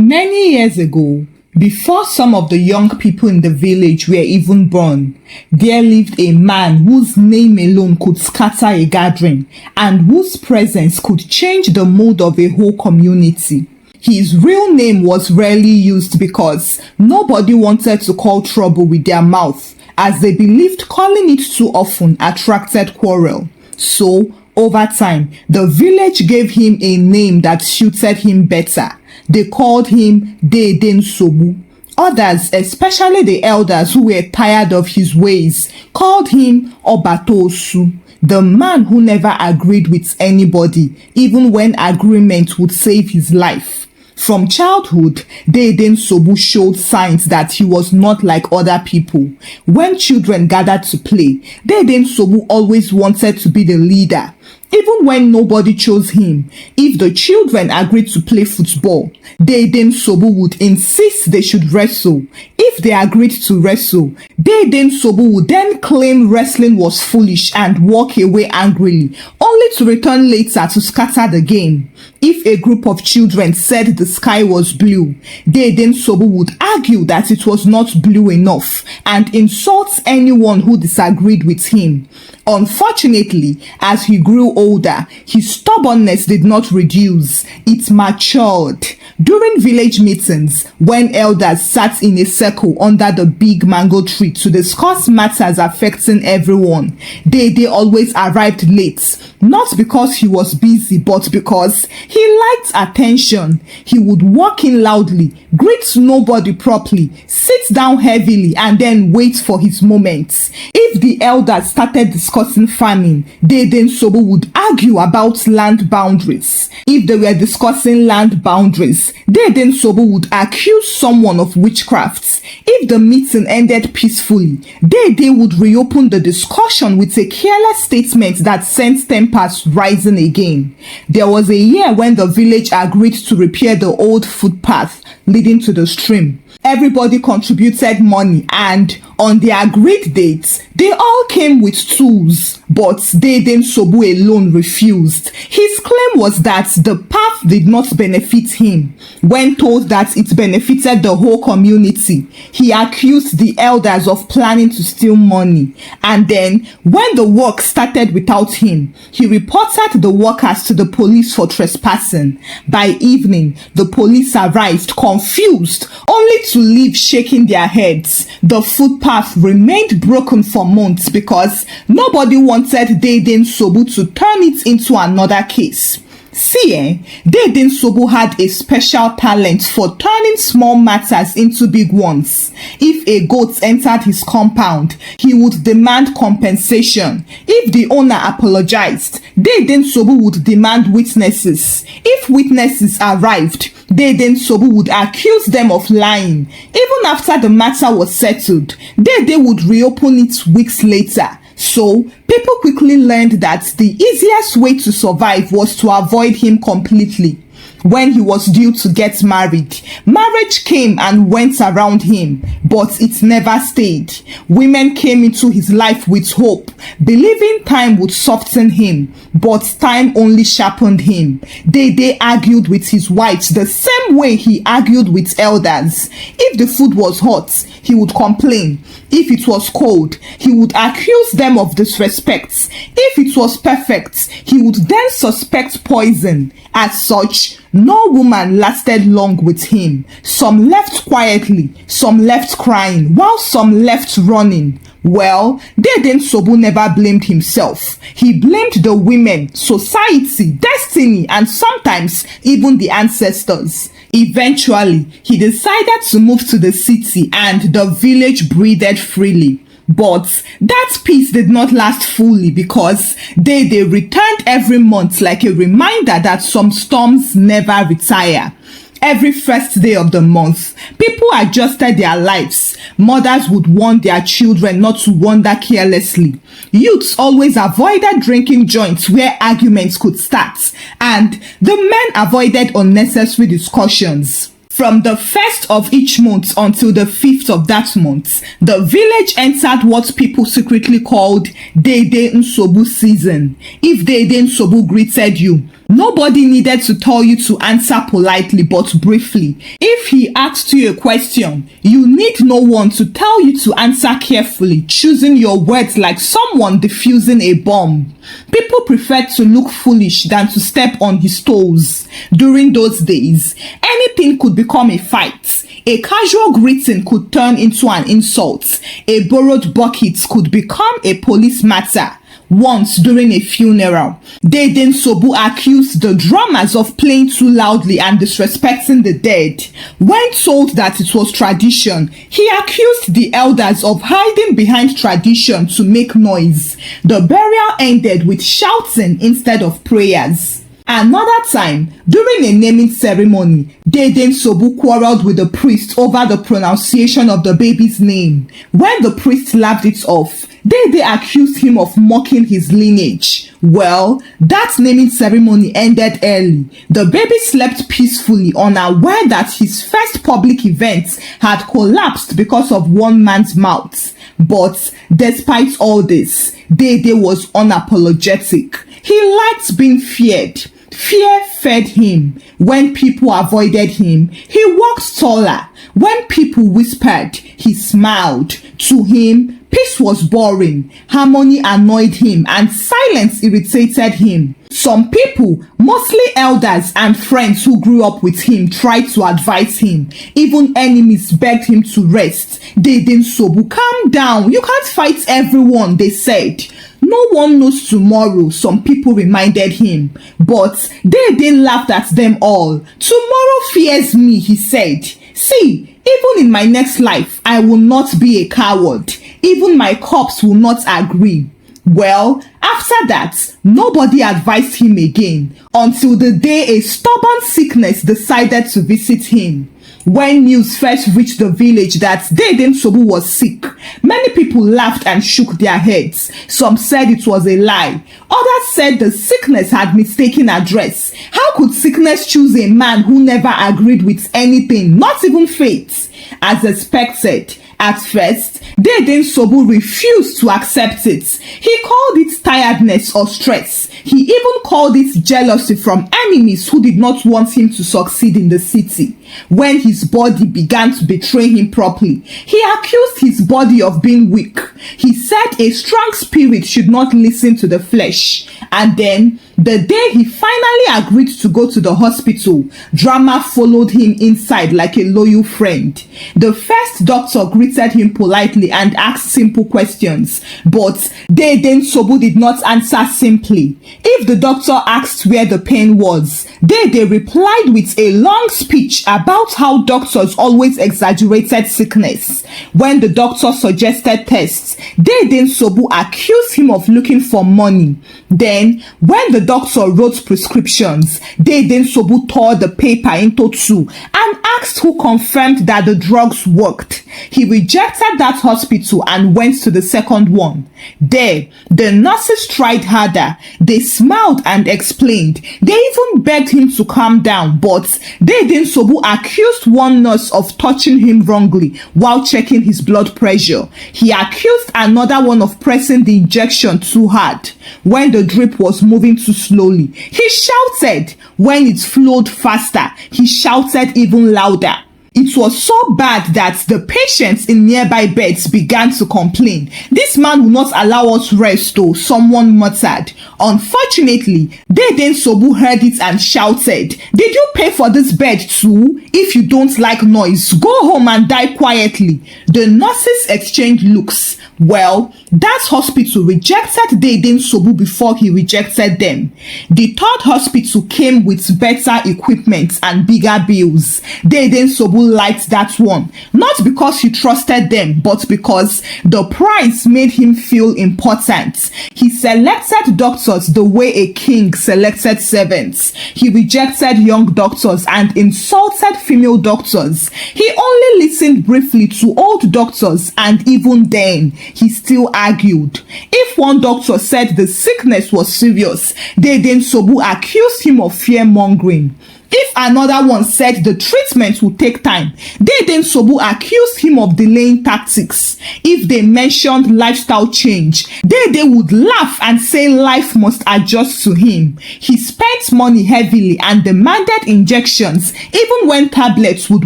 Many years ago, before some of the young people in the village were even born, there lived a man whose name alone could scatter a gathering and whose presence could change the mood of a whole community. His real name was rarely used because nobody wanted to call trouble with their mouth, as they believed calling it too often attracted quarrel. So, over time, the village gave him a name that suited him better. They called him Dede Nsobu. Others, especially the elders who were tired of his ways, called him Obatosu, the man who never agreed with anybody, even when agreement would save his life. From childhood, Dede Nsobu showed signs that he was not like other people. When children gathered to play, Dede Nsobu always wanted to be the leader. Even when nobody chose him, if the children agreed to play football, Dede Nsobu would insist they should wrestle. If they agreed to wrestle, Dede Nsobu would then claim wrestling was foolish and walk away angrily, only to return later to scatter the game. If a group of children said the sky was blue, Dede Nsobu would argue that it was not blue enough and insult anyone who disagreed with him. Unfortunately, as he grew older, his stubbornness did not reduce, it matured. During village meetings, when elders sat in a circle under the big mango tree to discuss matters affecting everyone, Dede always arrived late, not because he was busy, but because he liked attention. He would walk in loudly, greet nobody properly, sit down heavily, and then wait for his moments. If the elders started discussing farming, Dede Nsobu would argue about land boundaries. If they were discussing land boundaries, Dede Nsobu would accuse someone of witchcraft. If the meeting ended peacefully, Dede would reopen the discussion with a careless statement that sent tempers rising again. There was a year when the village agreed to repair the old footpath leading to the stream. Everybody contributed money, and on the agreed dates, they all came with tools, but Dede Nsobu alone refused. His claim was that the path did not benefit him. When told that it benefited the whole community, he accused the elders of planning to steal money. And then, when the work started without him, he reported the workers to the police for trespassing. By evening, the police arrived confused, only to leave shaking their heads. The footpath remained broken for months because nobody wanted Dede Nsobu to turn it into another case. See, Dede Nsobu had a special talent for turning small matters into big ones. If a goat entered his compound, he would demand compensation. If the owner apologized, Dede Nsobu would demand witnesses. If witnesses arrived, Dede Nsobu would accuse them of lying. Even after the matter was settled, Dede would reopen it weeks later. So, people quickly learned that the easiest way to survive was to avoid him completely. When he was due to get married, marriage came and went around him, but it never stayed. Women came into his life with hope, believing time would soften him, but time only sharpened him. Dede argued with his wives the same way he argued with elders. If the food was hot, he would complain. If it was cold, he would accuse them of disrespect. If it was perfect, he would then suspect poison. As such, no woman lasted long with him. Some left quietly, some left crying, while some left running. Well, Dede Nsobu never blamed himself. He blamed the women, society, destiny, and sometimes even the ancestors. Eventually, he decided to move to the city and the village breathed freely. But that peace did not last fully because Dede returned every month like a reminder that some storms never retire. Every first day of the month, people adjusted their lives. Mothers would warn their children not to wander carelessly. Youths always avoided drinking joints where arguments could start, and the men avoided unnecessary discussions. From the 1st of each month until the 5th of that month, the village entered what people secretly called Dede Nsobu season. If Dede Nsobu greeted you, nobody needed to tell you to answer politely but briefly. If If he asks you a question, you need no one to tell you to answer carefully, choosing your words like someone defusing a bomb. People preferred to look foolish than to step on his toes. During those days, anything could become a fight. A casual greeting could turn into an insult. A borrowed bucket could become a police matter. Once during a funeral, Dede Nsogbu accused the drummers of playing too loudly and disrespecting the dead. When told that it was tradition, he accused the elders of hiding behind tradition to make noise. The burial ended with shouting instead of prayers. Another time, during a naming ceremony, Dede Nsogbu quarreled with the priest over the pronunciation of the baby's name. When the priest laughed it off, Dede accused him of mocking his lineage. Well, that naming ceremony ended early. The baby slept peacefully, unaware that his first public event had collapsed because of one man's mouth. But despite all this, Dede was unapologetic. He liked being feared. Fear fed him. When people avoided him, he walked taller. When people whispered, he smiled. To him, peace was boring. Harmony annoyed him and silence irritated him. Some people, mostly elders and friends who grew up with him, tried to advise him. Even enemies begged him to rest. Dede Nsogbu, calm down. You can't fight everyone, they said. No one knows tomorrow, some people reminded him. But Dede laughed at them all. Tomorrow fears me, he said. See, even in my next life, I will not be a coward. Even my corpse will not agree. Well, after that, nobody advised him again until the day a stubborn sickness decided to visit him. When news first reached the village that Dede Nsogbu was sick, many people laughed and shook their heads. Some said it was a lie. Others said the sickness had mistaken address. How could sickness choose a man who never agreed with anything, not even fate? As expected, at first, Dede Nsogbu refused to accept it. He called it tiredness or stress. He even called it jealousy from enemies who did not want him to succeed in the city. When his body began to betray him properly, he accused his body of being weak. He said a strong spirit should not listen to the flesh. And then, the day he finally agreed to go to the hospital, drama followed him inside like a loyal friend. The first doctor greeted him politely and asked simple questions, but Dede Nsogbu did not answer simply. If the doctor asked where the pain was, Dede replied with a long speech about how doctors always exaggerated sickness. When the doctor suggested tests, Dede Nsogbu accused him of looking for money. Then, when the doctor wrote prescriptions, Dede Nsogbu tore the paper into two and asked who confirmed that the drugs worked. He rejected that hospital and went to the second one. There, the nurses tried harder. They smiled and explained. They even begged him to calm down, but Dede Nsogbu accused one nurse of touching him wrongly while checking his blood pressure. He accused another one of pressing the injection too hard. When the drip was moving too slowly, he shouted. When it flowed faster, he shouted even louder. It was so bad that the patients in nearby beds began to complain. This man will not allow us rest, though, someone muttered. Unfortunately, Dede Nsogbu heard it and shouted, "Did you pay for this bed too? If you don't like noise, go home and die quietly." The nurses exchanged looks. Well, that hospital rejected Dede Nsogbu before he rejected them. The third hospital came with better equipment and bigger bills. Dede Nsogbu liked that one, not because he trusted them, but because the price made him feel important. He selected doctors the way a king selected servants. He rejected young doctors and insulted female doctors. He only listened briefly to old doctors, and even then, he still argued. If one doctor said the sickness was serious, Dede Nsogbu accused him of fear-mongering. If another one said the treatment would take time, Dede Nsogbu accused him of delaying tactics. If they mentioned lifestyle change, Dede They would laugh and say life must adjust to him. He spent money heavily and demanded injections even when tablets would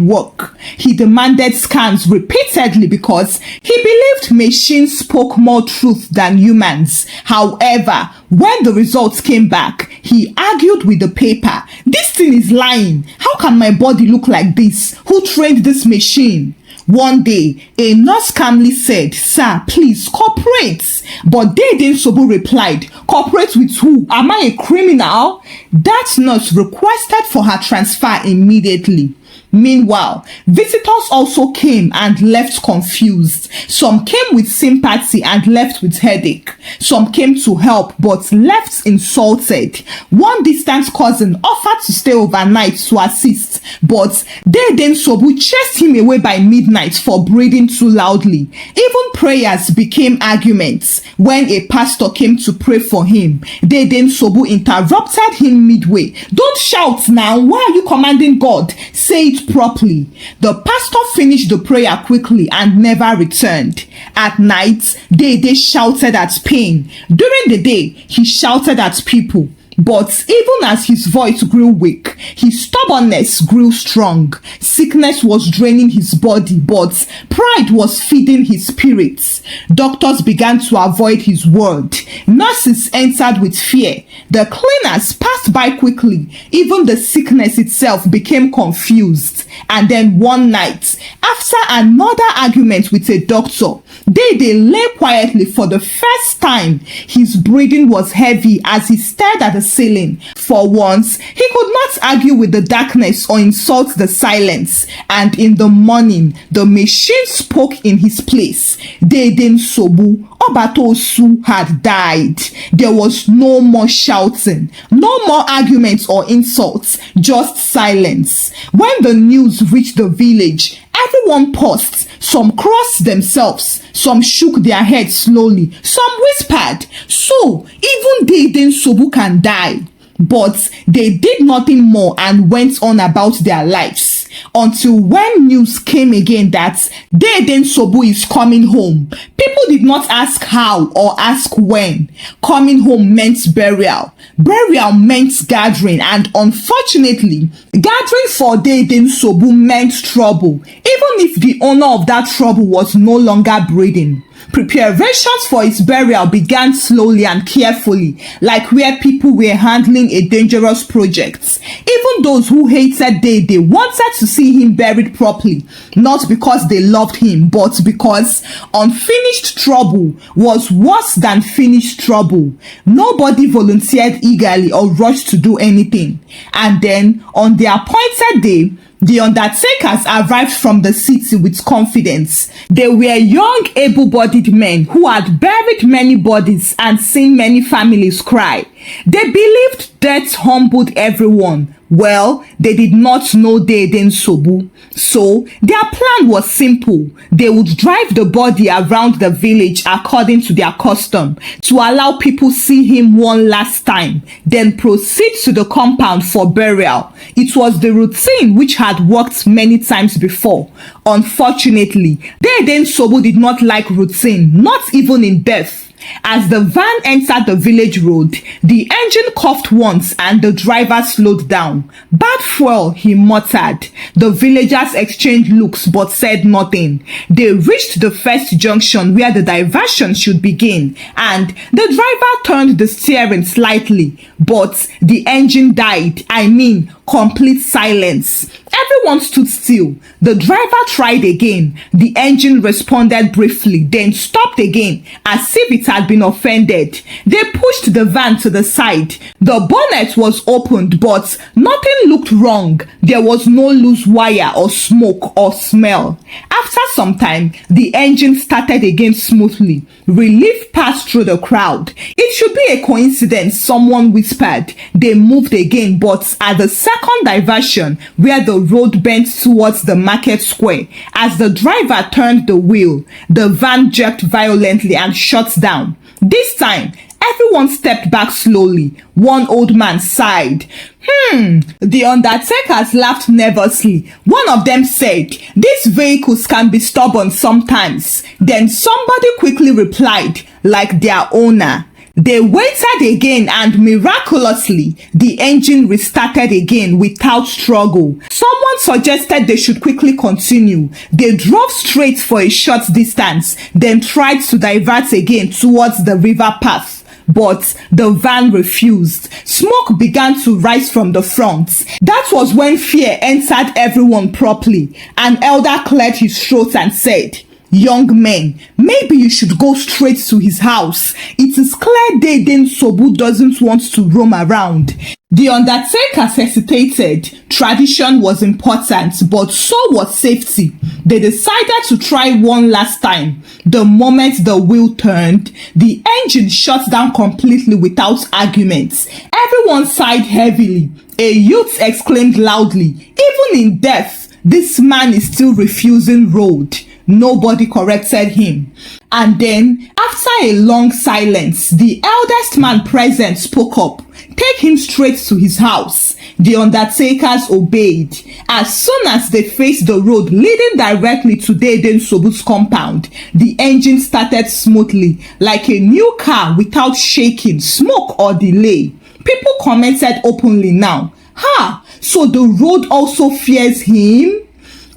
work. He demanded scans repeatedly because he believed machines spoke more truth than humans. However, when the results came back, he argued with the paper. This thing is lying. How can my body look like this? Who trained this machine? One day, a nurse calmly said, "Sir, please cooperate." But Dede Nsogbu replied, "Cooperate with who? Am I a criminal?" That nurse requested for her transfer immediately. Meanwhile, visitors also came and left confused. Some came with sympathy and left with headache. Some came to help but left insulted. One distant cousin offered to stay overnight to assist, but Dede Nsogbu chased him away by midnight for breathing too loudly. Even prayers became arguments. When a pastor came to pray for him, Dede Nsogbu interrupted him midway. "Don't shout now. Why are you commanding God? Say it properly." The pastor finished the prayer quickly and never returned. At night, Dede shouted at pain. During the day, he shouted at people. But even as his voice grew weak, his stubbornness grew strong. Sickness was draining his body, but pride was feeding his spirits. Doctors began to avoid his word. Nurses entered with fear. The cleaners passed by quickly. Even the sickness itself became confused. And then one night, after another argument with a doctor, Dede lay quietly for the first time. His breathing was heavy as he stared at the ceiling. For once, he could not argue with the darkness or insult the silence. And in the morning, the machine spoke in his place. Dede Nsogbu Obatosu had died. There was no more shouting, no more arguments or insults, just silence. When the news reached the village, everyone paused. Some crossed themselves, some shook their heads slowly, some whispered, "So, even Dede Nsogbu can die." But they did nothing more and went on about their lives. Until when news came again that Dede Nsogbu is coming home. People did not ask how or ask when. Coming home meant burial. Burial meant gathering, and unfortunately, gathering for Dede Nsogbu meant trouble, even if the owner of that trouble was no longer breathing. Preparations for his burial began slowly and carefully, like where people were handling a dangerous project. Even those who hated Dede wanted to see him buried properly, not because they loved him, but because unfinished trouble was worse than finished trouble. Nobody volunteered eagerly or rushed to do anything. And then, on the appointed day, the undertakers arrived from the city with confidence. They were young, able-bodied men who had buried many bodies and seen many families cry. They believed death humbled everyone. Well, they did not know Dede Nsogbu. So, their plan was simple. They would drive the body around the village according to their custom to allow people see him one last time, then proceed to the compound for burial. It was the routine which had worked many times before. Unfortunately, Dede Nsogbu did not like routine, not even in death. As the van entered the village road, the engine coughed once and the driver slowed down. "Bad fuel," he muttered. The villagers exchanged looks but said nothing. They reached the first junction where the diversion should begin, and the driver turned the steering slightly, but the engine died. Complete silence. Everyone stood still. The driver tried again. The engine responded briefly, then stopped again, as if it had been offended. They pushed the van to the side. The bonnet was opened, but nothing looked wrong. There was no loose wire or smoke or smell. After some time, the engine started again smoothly. Relief passed through the crowd. "It should be a coincidence," someone whispered. They moved again, but at the second diversion, where the road bent towards the market square, as the driver turned the wheel, the van jerked violently and shut down. This time, Everyone stepped back slowly. One old man sighed. The undertakers laughed nervously. One of them said, "These vehicles can be stubborn sometimes." Then somebody quickly replied, like their owner. They waited again and miraculously, the engine restarted again without struggle. Someone suggested they should quickly continue. They drove straight for a short distance, then tried to divert again towards the river path. But the van refused. Smoke began to rise from the front. That was when fear entered everyone properly. An elder cleared his throat and said, "Young men, maybe you should go straight to his house. It is clear Deden Sobu doesn't want to roam around." The undertakers hesitated. Tradition was important, but so was safety. They decided to try one last time. The moment the wheel turned, the engine shut down completely without arguments. Everyone sighed heavily. A youth exclaimed loudly, "Even in death, this man is still refusing road." Nobody corrected him. And then, after a long silence, the eldest man present spoke up. "Take him straight to his house." The undertakers obeyed. As soon as they faced the road leading directly to Deden Sobu's compound, the engine started smoothly, like a new car without shaking, smoke or delay. People commented openly now, so the road also fears him?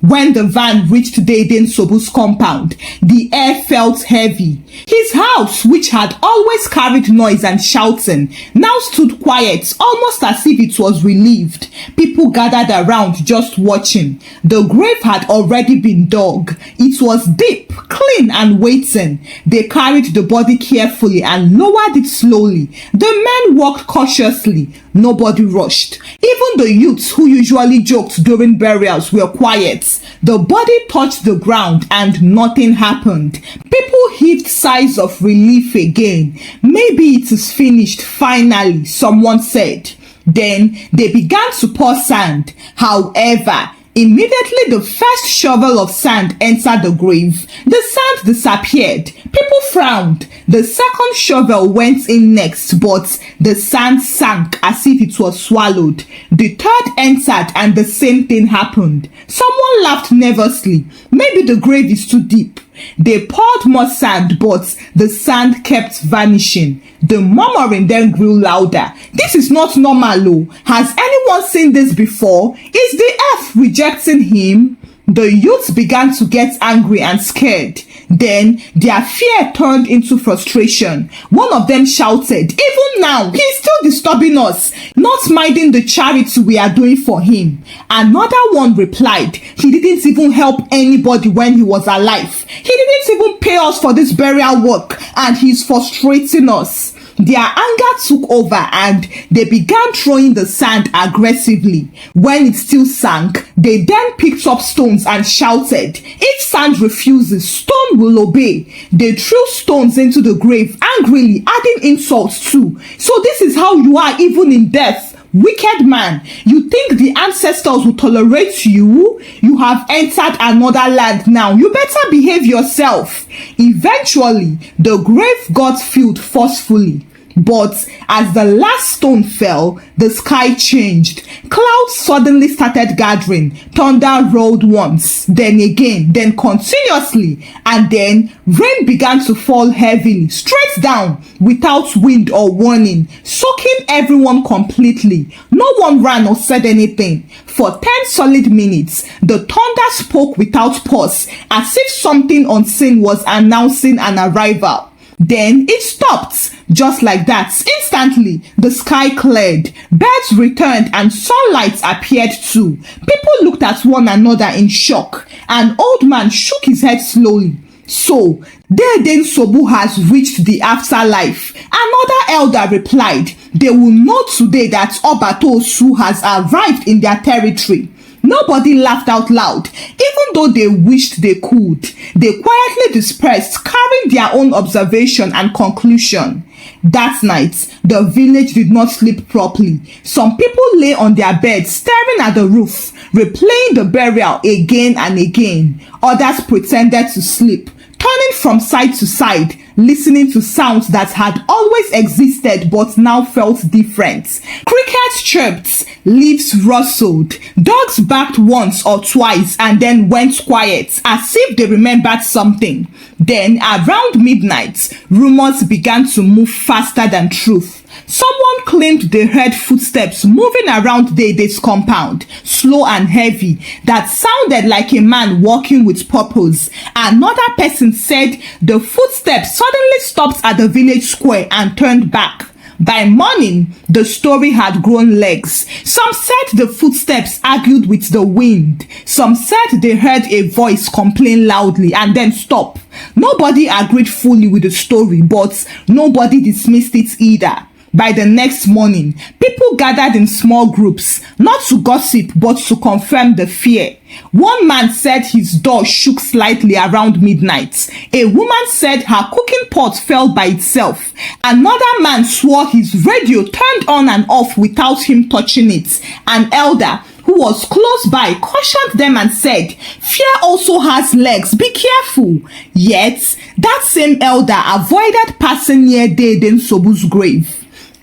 When the van reached Deden Sobu's compound, the air felt heavy. His house, which had always carried noise and shouting, now stood quiet, almost as if it was relieved. People gathered around just watching. The grave had already been dug. It was deep, clean and waiting. They carried the body carefully and lowered it slowly. The men walked cautiously. Nobody rushed. Even the youths who usually joked during burials were quiet. The body touched the ground and nothing happened. People heaved sighs of relief again. "Maybe it is finished finally," someone said. Then they began to pour sand. However, immediately the first shovel of sand entered the grave, the sand disappeared. People frowned. The second shovel went in next, but the sand sank as if it was swallowed. The third entered and the same thing happened. Someone laughed nervously. "Maybe the grave is too deep." They poured more sand, but the sand kept vanishing. The murmuring then grew louder. "This is not normal. Has anyone seen this before? Is the earth rejecting him?" The youths began to get angry and scared. Then their fear turned into frustration. One of them shouted, "Even now, he is still disturbing us, not minding the charity we are doing for him." Another one replied, "He didn't even help anybody when he was alive. He didn't even pay us for this burial work, and he's frustrating us." Their anger took over and they began throwing the sand aggressively. When it still sank, they then picked up stones and shouted, "If sand refuses, stone will obey." They threw stones into the grave angrily, adding insults too. "So this is how you are even in death? Wicked man, you think the ancestors will tolerate you? You have entered another land now. You better behave yourself." Eventually, the grave got filled forcefully. But as the last stone fell, the sky changed. Clouds suddenly started gathering. Thunder rolled once, then again, then continuously, and then rain began to fall heavily, straight down, without wind or warning, soaking everyone completely. No one ran or said anything. For 10 solid minutes, the thunder spoke without pause, as if something unseen was announcing an arrival. Then it stopped, just like that. Instantly, the sky cleared, birds returned, and sunlight appeared too. People looked at one another in shock. An old man shook his head slowly. "So, Deden Sobu has reached the afterlife." Another elder replied, "They will know today that Obatosu has arrived in their territory." Nobody laughed out loud, even though they wished they could. They quietly dispersed, carrying their own observation and conclusion. That night, the village did not sleep properly. Some people lay on their beds, staring at the roof, replaying the burial again and again. Others pretended to sleep, turning from side to side, listening to sounds that had always existed but now felt different. Crickets chirped, leaves rustled, dogs barked once or twice and then went quiet as if they remembered something. Then, around midnight, rumors began to move faster than truth. Someone claimed they heard footsteps moving around Dede's compound, slow and heavy, that sounded like a man walking with purpose. Another person said the footsteps suddenly stopped at the village square and turned back. By morning, the story had grown legs. Some said the footsteps argued with the wind. Some said they heard a voice complain loudly and then stop. Nobody agreed fully with the story, but nobody dismissed it either. By the next morning, people gathered in small groups, not to gossip but to confirm the fear. One man said his door shook slightly around midnight. A woman said her cooking pot fell by itself. Another man swore his radio turned on and off without him touching it. An elder who was close by cautioned them and said, "Fear also has legs, be careful." Yet, that same elder avoided passing near Dede Nsobu's grave.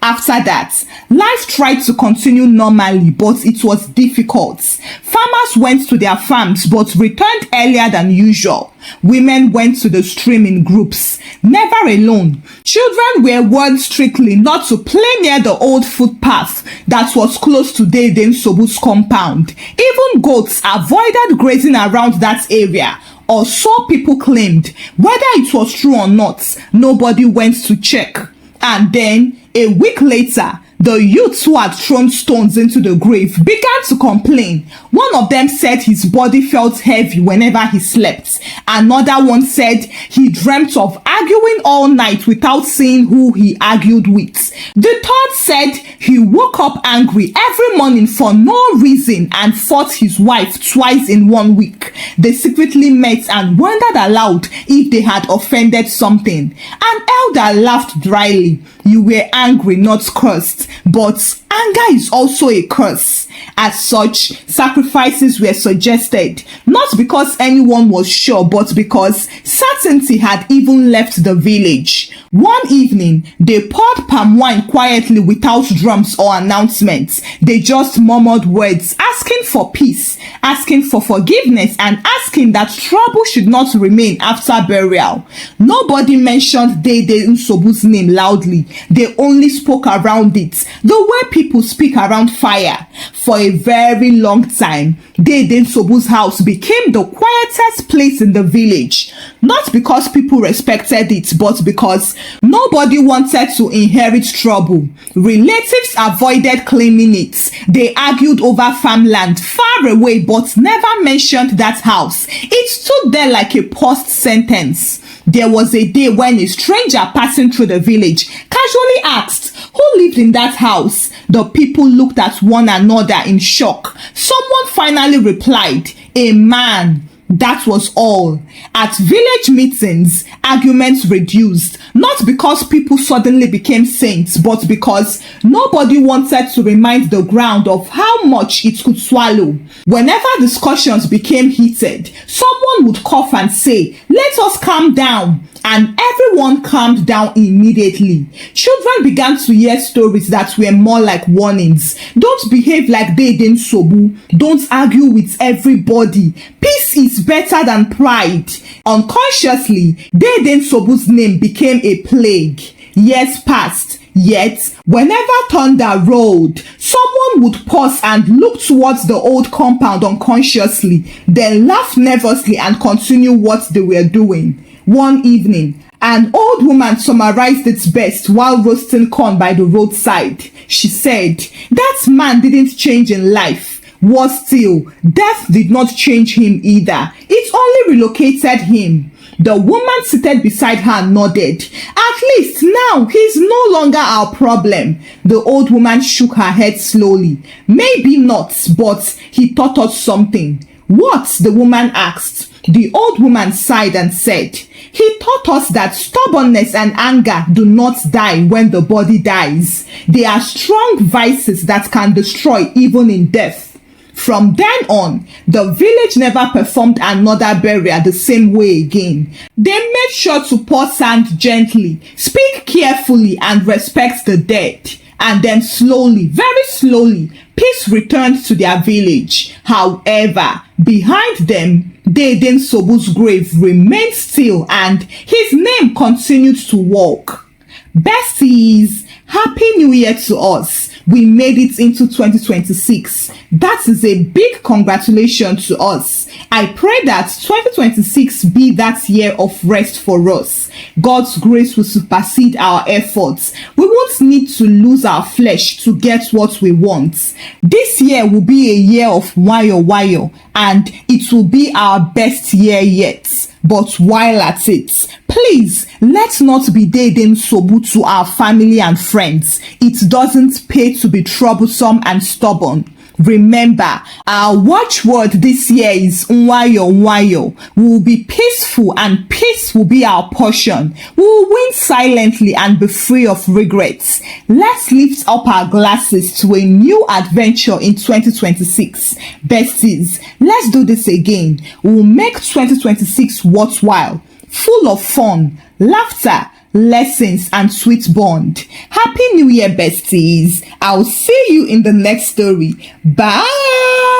After that, life tried to continue normally, but it was difficult. Farmers went to their farms but returned earlier than usual. Women went to the stream in groups, never alone. Children were warned strictly not to play near the old footpath that was close to Dede Nsobu's compound. Even goats avoided grazing around that area, or so people claimed. Whether it was true or not, nobody went to check. And then, a week later, the youths who had thrown stones into the grave began to complain. One of them said his body felt heavy whenever he slept. Another one said he dreamt of arguing all night without seeing who he argued with. The third said he woke up angry every morning for no reason and fought his wife twice in 1 week. They secretly met and wondered aloud if they had offended something. An elder laughed dryly. "You were angry, not cursed. But anger is also a curse." As such, sacrifices were suggested, not because anyone was sure, but because certainty had even left the village. One evening, they poured palm wine quietly without drums or announcements. They just murmured words, asking for peace, asking for forgiveness, and asking that trouble should not remain after burial. Nobody mentioned Dede Nsobu's name loudly. They only spoke around it, the way people speak around fire. For a very long time, Dede Nsobu's house became the quietest place in the village. Not because people respected it, but because nobody wanted to inherit trouble. Relatives avoided claiming it. They argued over farmland far away, but never mentioned that house. It stood there like a paused sentence. There was a day when a stranger passing through the village casually asked, "Who lived in that house?" The people looked at one another in shock. Someone finally replied, "A man." That was all. At village meetings, arguments reduced, not because people suddenly became saints, but because nobody wanted to remind the ground of how much it could swallow. Whenever discussions became heated, someone would cough and say, "Let us calm down." And everyone calmed down immediately. Children began to hear stories that were more like warnings. Don't behave like Dede Nsobu. Don't argue with everybody. Peace is better than pride. Unconsciously, Dede Nsobu's name became a plague. Years passed. Yet, whenever thunder rolled, someone would pause and look towards the old compound unconsciously, then laugh nervously and continue what they were doing. One evening, an old woman summarized it best while roasting corn by the roadside. She said, "That man didn't change in life. Worse still, death did not change him either. It only relocated him." The woman seated beside her nodded. "At least now he's no longer our problem." The old woman shook her head slowly. "Maybe not, but he taught us something." "What?" the woman asked. The old woman sighed and said, "He taught us that stubbornness and anger do not die when the body dies. They are strong vices that can destroy even in death." From then on, the village never performed another burial the same way again. They made sure to pour sand gently, speak carefully, and respect the dead. And then slowly, very slowly, peace returned to their village. However, behind them, Dede Nsobu's grave remained still and his name continued to walk. Besties, Happy New Year to us. We made it into 2026. That is a big congratulations to us. I pray that 2026 be that year of rest for us. God's grace will supersede our efforts. We won't need to lose our flesh to get what we want. This year will be a year of wayo, and it will be our best year yet. But while at it, please, let's not be Dede Nsobu to our family and friends. It doesn't pay to be troublesome and stubborn. Remember, our watchword this year is Nwayo. We will be peaceful and peace will be our portion. We will win silently and be free of regrets. Let's lift up our glasses to a new adventure in 2026. Besties, let's do this again. We will make 2026 worthwhile, full of fun, laughter, lessons, and sweet bond. Happy New Year, besties. I'll see you in the next story. Bye.